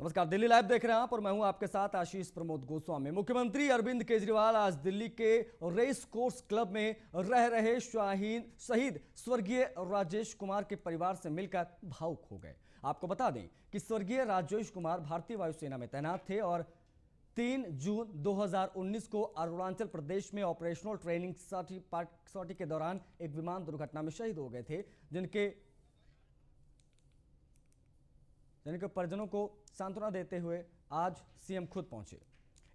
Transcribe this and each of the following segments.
नमस्कार, दिल्ली लाइव देख रहे हैं आप और मैं हूं आपके साथ आशीष प्रमोद गोस्वामी। मुख्यमंत्री अरविंद केजरीवाल आज दिल्ली के रेस कोर्स क्लब में रह रहे शहीद स्वर्गीय राजेश कुमार के परिवार से मिलकर भावुक हो गए। आपको बता दें कि स्वर्गीय राजेश कुमार भारतीय वायुसेना में तैनात थे और 3 जून 2019 को अरुणाचल प्रदेश में ऑपरेशनल ट्रेनिंग सॉटी के दौरान एक विमान दुर्घटना में शहीद हो गए थे, जिनके परिजनों को सांत्वना देते हुए आज सीएम खुद पहुंचे।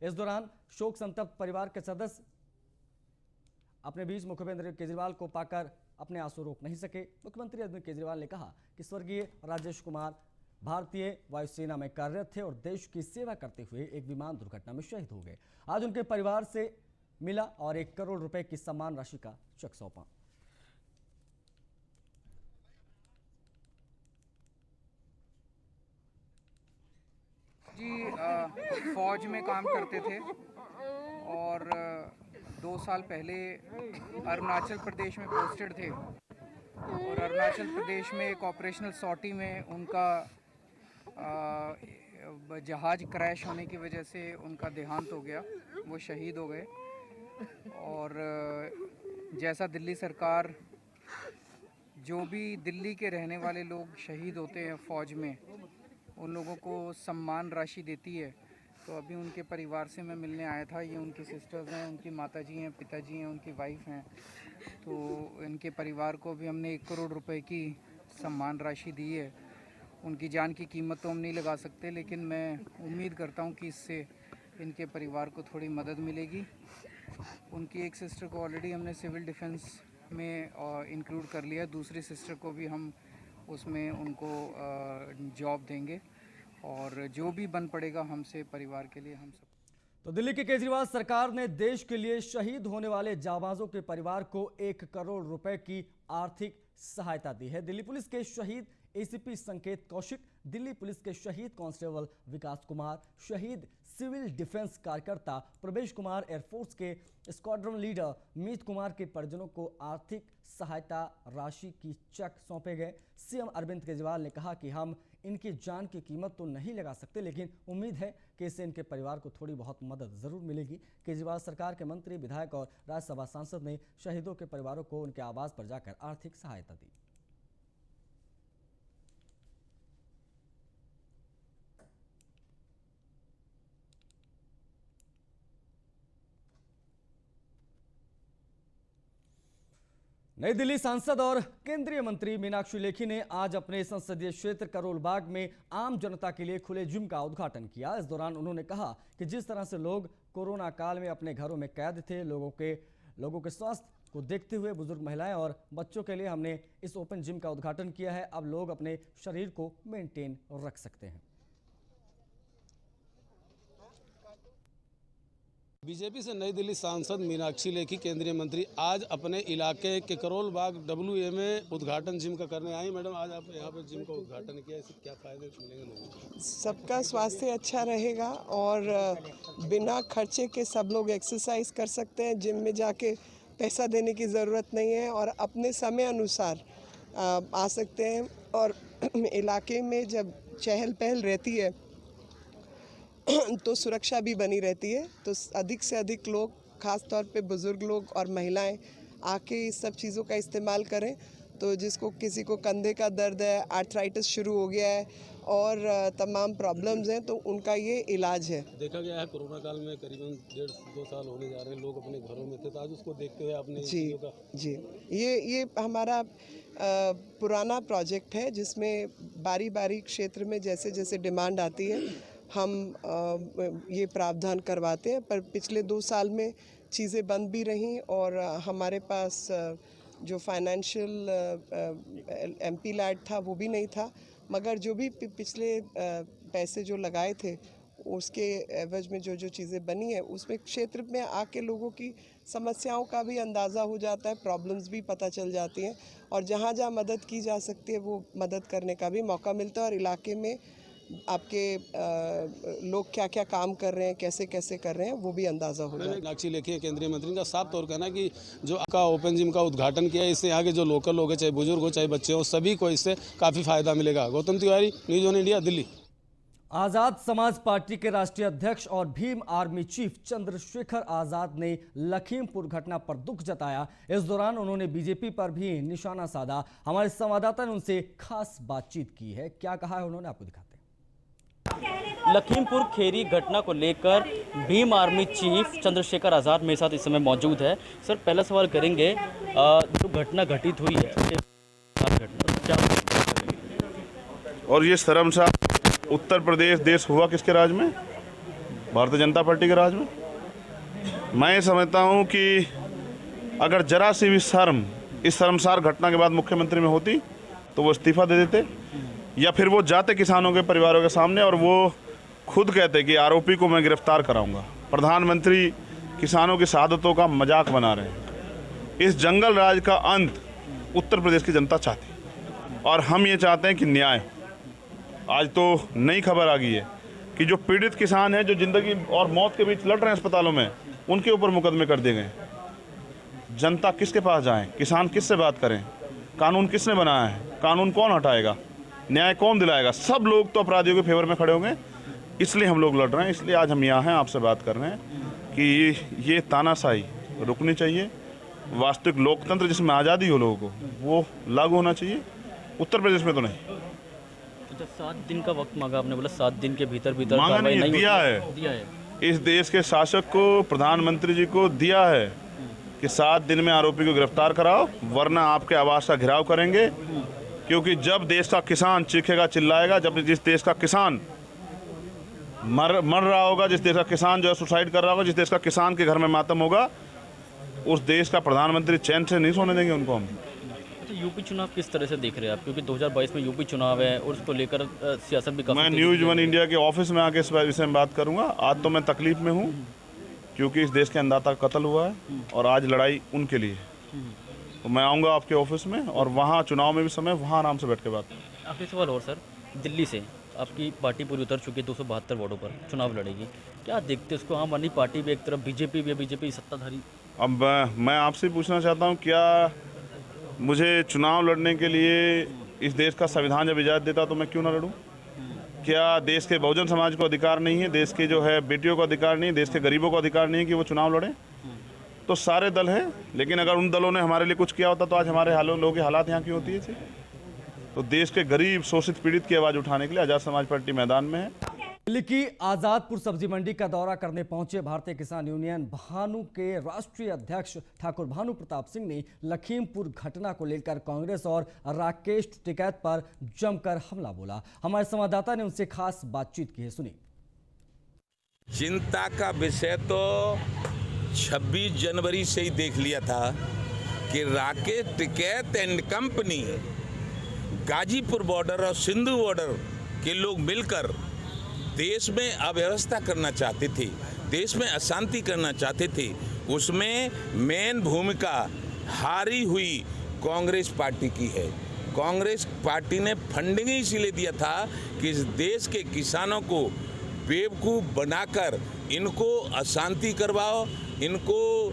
इस दौरान शोक संतप्त परिवार के सदस्य अपने बीच मुख्यमंत्री केजरीवाल को पाकर अपने आंसू रोक नहीं सके। मुख्यमंत्री अरविंद केजरीवाल ने कहा कि स्वर्गीय राजेश कुमार भारतीय वायुसेना में कार्यरत थे और देश की सेवा करते हुए एक विमान दुर्घटना में शहीद हो गए। आज उनके परिवार से मिला और 1 करोड़ रुपए की सम्मान राशि का चेक सौंपा। जी फौज में काम करते थे और 2 साल पहले अरुणाचल प्रदेश में पोस्टेड थे और अरुणाचल प्रदेश में एक ऑपरेशनल सॉटी में उनका जहाज़ क्रैश होने की वजह से उनका देहांत हो गया, वो शहीद हो गए। और जैसा दिल्ली सरकार जो भी दिल्ली के रहने वाले लोग शहीद होते हैं फ़ौज में, उन लोगों को सम्मान राशि देती है, तो अभी उनके परिवार से मैं मिलने आया था। ये उनकी सिस्टर्स हैं, उनकी माताजी हैं, पिताजी हैं, उनकी वाइफ हैं। तो इनके परिवार को भी हमने 1 करोड़ रुपए की सम्मान राशि दी है। उनकी जान की कीमत तो हम नहीं लगा सकते, लेकिन मैं उम्मीद करता हूँ कि इससे इनके परिवार को थोड़ी मदद मिलेगी। उनकी एक सिस्टर को ऑलरेडी हमने सिविल डिफेंस में इंक्लूड कर लिया, दूसरी सिस्टर को भी हम उसमें उनको जॉब देंगे और जो भी बन पड़ेगा हमसे परिवार के लिए हम सब। तो दिल्ली की केजरीवाल सरकार ने देश के लिए शहीद होने वाले जाबाजों के परिवार को 1 करोड़ रुपए की आर्थिक सहायता दी है। दिल्ली पुलिस के शहीद एसीपी संकेत कौशिक, दिल्ली पुलिस के शहीद कांस्टेबल विकास कुमार, शहीद सिविल डिफेंस कार्यकर्ता प्रवेश कुमार, एयरफोर्स के स्क्वाड्रन लीडर मीत कुमार के परिजनों को आर्थिक सहायता राशि की चेक सौंपे गए। सीएम अरविंद केजरीवाल ने कहा कि हम इनकी जान की कीमत तो नहीं लगा सकते, लेकिन उम्मीद है कि इससे इनके परिवार को थोड़ी बहुत मदद जरूर मिलेगी। केजरीवाल सरकार के मंत्री, विधायक और राज्यसभा सांसद ने शहीदों के परिवारों को उनके आवास पर जाकर आर्थिक सहायता दी। नई दिल्ली सांसद और केंद्रीय मंत्री मीनाक्षी लेखी ने आज अपने संसदीय क्षेत्र करोल बाग में आम जनता के लिए खुले जिम का उद्घाटन किया। इस दौरान उन्होंने कहा कि जिस तरह से लोग कोरोना काल में अपने घरों में कैद थे, लोगों के स्वास्थ्य को देखते हुए बुजुर्ग महिलाएं और बच्चों के लिए हमने इस ओपन जिम का उद्घाटन किया है। अब लोग अपने शरीर को मेंटेन रख सकते हैं। बीजेपी से नई दिल्ली सांसद मीनाक्षी लेखी, केंद्रीय मंत्री आज अपने इलाके के करोल बाग WA में उद्घाटन जिम का करने आई। मैडम, आज आप यहाँ पर जिम का उद्घाटन किया, इससे क्या फायदे मिलेंगे लोगों को? सबका स्वास्थ्य अच्छा रहेगा और बिना खर्चे के सब लोग एक्सरसाइज कर सकते हैं। जिम में जाके पैसा देने की ज़रूरत नहीं है और अपने समय अनुसार आ सकते हैं। और इलाके में जब चहल पहल रहती है तो सुरक्षा भी बनी रहती है, तो अधिक से अधिक लोग, ख़ास तौर पे बुज़ुर्ग लोग और महिलाएं आके इस सब चीज़ों का इस्तेमाल करें। तो जिसको किसी को कंधे का दर्द है, आर्थराइटिस शुरू हो गया है और तमाम प्रॉब्लम्स हैं, तो उनका ये इलाज है। देखा गया है कोरोना काल में करीबन 1.5-2 साल होने जा रहे हैं, लोग अपने घरों में थे, तो आज उसको देखते हुए आपने जी ये हमारा पुराना प्रोजेक्ट है, जिसमें बारी बारी क्षेत्र में जैसे जैसे डिमांड आती है हम ये प्रावधान करवाते हैं। पर पिछले 2 साल में चीज़ें बंद भी रहीं और हमारे पास जो फाइनेंशियल MP लैड था वो भी नहीं था, मगर जो भी पिछले पैसे जो लगाए थे उसके एवज में जो चीज़ें बनी है, उसमें क्षेत्र में आके लोगों की समस्याओं का भी अंदाज़ा हो जाता है, प्रॉब्लम्स भी पता चल जाती हैं और जहाँ जहाँ मदद की जा सकती है वो मदद करने का भी मौका मिलता है। और इलाके में आपके लोग क्या क्या काम कर रहे हैं, कैसे कैसे कर रहे हैं, वो भी अंदाज़ा हो जाए। मीनाक्षी लेखी केंद्रीय मंत्री का साफ तौर कहना कि जो आपका ओपन जिम का उद्घाटन किया है, इससे यहाँ के जो लोकल लोग हैं, चाहे बुजुर्ग हो चाहे बच्चे हो, सभी को इससे काफ़ी फायदा मिलेगा। Gautam Tiwari, news on India, Delhi. Azad Samaj Party के राष्ट्रीय अध्यक्ष और भीम आर्मी चीफ चंद्रशेखर आजाद ने लखीमपुर घटना पर दुख जताया। इस दौरान उन्होंने बीजेपी पर भी निशाना साधा। हमारे संवाददाता ने उनसे खास बातचीत की है। क्या कहा है उन्होंने, आपको दिखाते हैं। लखीमपुर खीरी घटना को लेकर भीम आर्मी चीफ चंद्रशेखर आजाद मेरे साथ इस समय मौजूद है। सर, पहला सवाल करेंगे, जो घटना घटित हुई है और ये शर्मसार उत्तर प्रदेश देश हुआ किसके राज में? भारतीय जनता पार्टी के राज में। मैं ये समझता हूँ कि अगर जरा सी भी शर्म इस शर्मसार घटना के बाद मुख्यमंत्री में होती तो वो इस्तीफा दे देते, या फिर वो जाते किसानों के परिवारों के सामने और वो खुद कहते कि आरोपी को मैं गिरफ्तार कराऊंगा। प्रधानमंत्री किसानों की शहादतों का मजाक बना रहे हैं। इस जंगल राज का अंत उत्तर प्रदेश की जनता चाहती और हम ये चाहते हैं कि न्याय। आज तो नई खबर आ गई है कि जो पीड़ित किसान हैं, जो जिंदगी और मौत के बीच लड़ रहे हैं अस्पतालों में, उनके ऊपर मुकदमे कर दिए गए। जनता किसके पास जाए? किसान किससे बात करें? कानून किसने बनाया है? कानून कौन हटाएगा? न्याय कौन दिलाएगा? सब लोग तो अपराधियों के फेवर में खड़े होंगे। इसलिए हम लोग लड़ रहे हैं। इसलिए आज हम यहाँ हैं, आपसे बात कर रहे हैं कि ये तानाशाही रुकनी चाहिए। वास्तविक लोकतंत्र जिसमें आज़ादी हो लोगों को, वो लागू होना चाहिए। उत्तर प्रदेश में तो नहीं। 7 दिन का वक्त मांगा आपने, बोला 7 दिन के भीतर मांगा नहीं, दिया है। इस देश के शासक को, प्रधानमंत्री जी को दिया है कि 7 दिन में आरोपी को गिरफ्तार कराओ, वरना आपके आवास का घेराव करेंगे। क्योंकि जब देश का किसान चीखेगा, चिल्लाएगा, जब जिस देश का किसान मर रहा होगा, जिस देश का किसान जो है सुसाइड कर रहा होगा, जिस देश का किसान के घर में मातम होगा, उस देश का प्रधानमंत्री चैन से नहीं सोने देंगे उनको हम। यूपी चुनाव किस तरह से देख रहे हैं आप? क्योंकि 2022 में यूपी चुनाव है और उसको लेकर सियासत भी मैं न्यूज़ 1 इंडिया के ऑफिस में आके इस विषय में बात करूंगा। आज तो मैं तकलीफ में हूं क्योंकि इस देश के अन्नदाता का कत्ल हुआ है और आज लड़ाई उनके लिए। तो मैं आऊंगा आपके ऑफिस में और वहां चुनाव में भी समय, वहां आराम से बैठ के बात। आखिरी सवाल और सर, दिल्ली से आपकी पार्टी पूरी उतर चुकी है, 272 वार्डों पर चुनाव लड़ेगी। क्या देखते उसको? आम आदमी पार्टी भी एक तरफ, बीजेपी भी है, बीजेपी सत्ताधारी। अब मैं आपसे पूछना चाहता हूँ, क्या मुझे चुनाव लड़ने के लिए इस देश का संविधान जब इजाज़त देता तो मैं क्यों ना लड़ूं? क्या देश के बहुजन समाज को अधिकार नहीं है? देश के जो है बेटियों को अधिकार नहीं है? देश के गरीबों को अधिकार नहीं है कि वो चुनाव लड़ें? तो सारे दल हैं, लेकिन अगर उन दलों ने हमारे लिए कुछ किया होता तो आज हमारे लोगों की हालात यहाँ क्यों होती है? तो देश के गरीब, शोषित, पीड़ित की आवाज़ उठाने के लिए आज़ाद समाज पार्टी मैदान में है। दिल्ली की आजादपुर सब्जी मंडी का दौरा करने पहुंचे भारतीय किसान यूनियन भानु के राष्ट्रीय अध्यक्ष ठाकुर भानु प्रताप सिंह ने लखीमपुर घटना को लेकर कांग्रेस और राकेश टिकैत पर जमकर हमला बोला। हमारे संवाददाता ने उनसे खास बातचीत की है, सुनिए। चिंता का विषय तो 26 जनवरी से ही देख लिया था कि Rakesh Tikait and company Ghazipur border और सिंधु बॉर्डर के लोग मिलकर देश में अव्यवस्था करना चाहते थे, देश में अशांति करना चाहते थे। उसमें मेन भूमिका हारी हुई कांग्रेस पार्टी की है। कांग्रेस पार्टी ने फंडिंग इसीलिए दिया था कि इस देश के किसानों को बेवकूफ़ बनाकर इनको अशांति करवाओ, इनको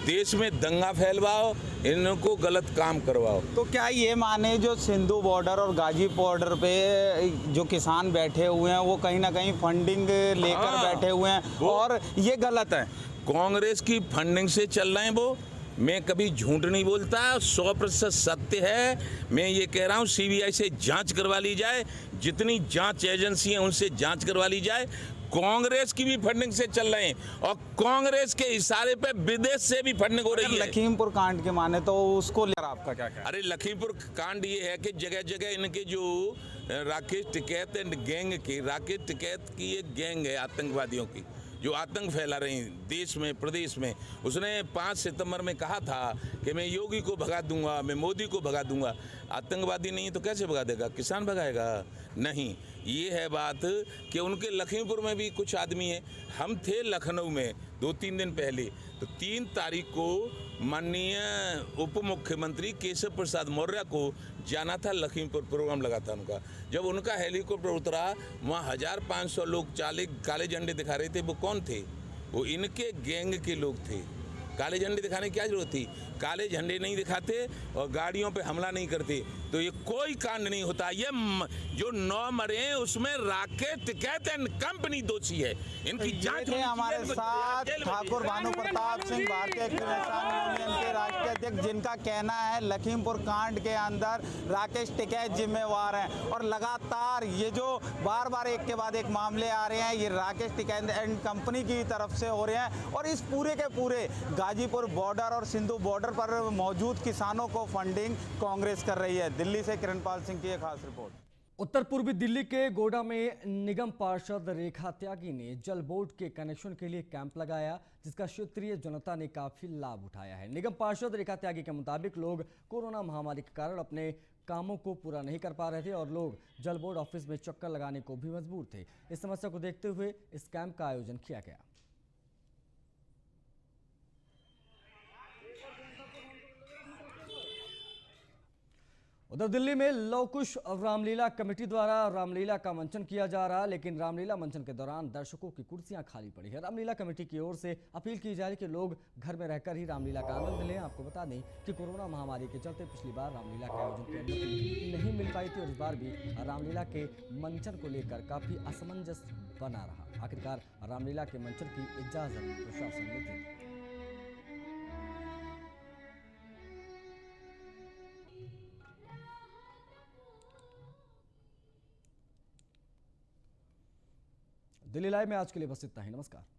देश में दंगा फैलवाओ, इनको गलत काम करवाओ। तो क्या ये माने जो सिंधु बॉर्डर और गाजी बॉर्डर पे जो किसान बैठे हुए हैं वो कहीं ना कहीं फंडिंग लेकर बैठे हुए हैं और ये गलत है? कांग्रेस की फंडिंग से चल रहे हैं वो। मैं कभी झूठ नहीं बोलता, 100% सत्य है। मैं ये कह रहा हूँ CBI से जांच करवा ली जाए, जितनी जांच एजेंसी हैं उनसे जांच करवा ली जाए। कांग्रेस की भी फंडिंग से चल रहे हैं और कांग्रेस के इशारे पे विदेश से भी फंडिंग हो रही है। लखीमपुर कांड के माने तो उसको लेकर आपका क्या कहना? अरे लखीमपुर कांड ये है कि जगह जगह इनके जो राकेश टिकैत एंड गैंग की, राकेश टिकैत की एक गैंग है आतंकवादियों की, जो आतंक फैला रही हैं देश में, प्रदेश में। उसने 5 सितंबर में कहा था कि मैं योगी को भगा दूंगा, मैं मोदी को भगा दूंगा। आतंकवादी नहीं तो कैसे भगा देगा? किसान भगाएगा? नहीं। ये है बात कि उनके लखीमपुर में भी कुछ आदमी हैं। हम थे लखनऊ में 2-3 दिन पहले, तो 3 तारीख को माननीय उप मुख्यमंत्री केशव प्रसाद मौर्य को जाना था लखीमपुर, प्रोग्राम लगा था उनका। जब उनका हेलीकॉप्टर उतरा, वहाँ 1500 लोग काले झंडे दिखा रहे थे। वो कौन थे? वो इनके गैंग के लोग थे, काले झंडे दिखाने की क्या जरूरत थी? काले झंडे नहीं दिखाते और गाड़ियों पे हमला नहीं करते तो ये कोई कांड नहीं होता। ये जो 9 मरे हैं उसमें राकेश टिकैत एंड कंपनी दोषी है, इनकी जांच होनी हमारे चाहिए, साथ जेल में ठाकुर भानु प्रताप सिंह, भारतीय किसान यूनियन के राष्ट्रीय अध्यक्ष, जिनका कहना है लखीमपुर कांड के अंदर राकेश टिकैत जिम्मेवार हैं और लगातार ये जो बार बार एक के बाद एक मामले आ रहे हैं ये राकेश टिकैत एंड कंपनी की तरफ से हो रहे हैं और इस पूरे के पूरे गाजीपुर बॉर्डर और सिंधु बॉर्डर पर मौजूद किसानों को फंडिंग कांग्रेस कर रही है। दिल्ली से किरणपाल सिंह की एक खास रिपोर्ट। उत्तर पूर्वी दिल्ली के गोडा में निगम पार्षद रेखा त्यागी ने जल बोर्ड के कनेक्शन के लिए कैंप लगाया, जिसका क्षेत्रीय जनता ने काफी लाभ उठाया है। निगम पार्षद रेखा त्यागी के मुताबिक लोग कोरोना महामारी के कारण अपने कामों को पूरा नहीं कर पा रहे थे और लोग जल बोर्ड ऑफिस में चक्कर लगाने को भी मजबूर थे। इस समस्या को देखते हुए इस कैंप का आयोजन किया गया। उधर दिल्ली में लव कुश रामलीला कमेटी द्वारा रामलीला का मंचन किया जा रहा, लेकिन रामलीला मंचन के दौरान दर्शकों की कुर्सियां खाली पड़ी है। रामलीला कमेटी की ओर से अपील की जा रही कि लोग घर में रहकर ही रामलीला का आनंद लें। आपको बता दें कि कोरोना महामारी के चलते पिछली बार रामलीला के आयोजन की अनुमति नहीं मिल पाई थी और इस बार भी रामलीला के मंचन को लेकर काफी असमंजस बना रहा। आखिरकार रामलीला के मंचन की इजाजत प्रशासन ने दी। दिल्ली लाइव में आज के लिए बस इतना ही। नमस्कार।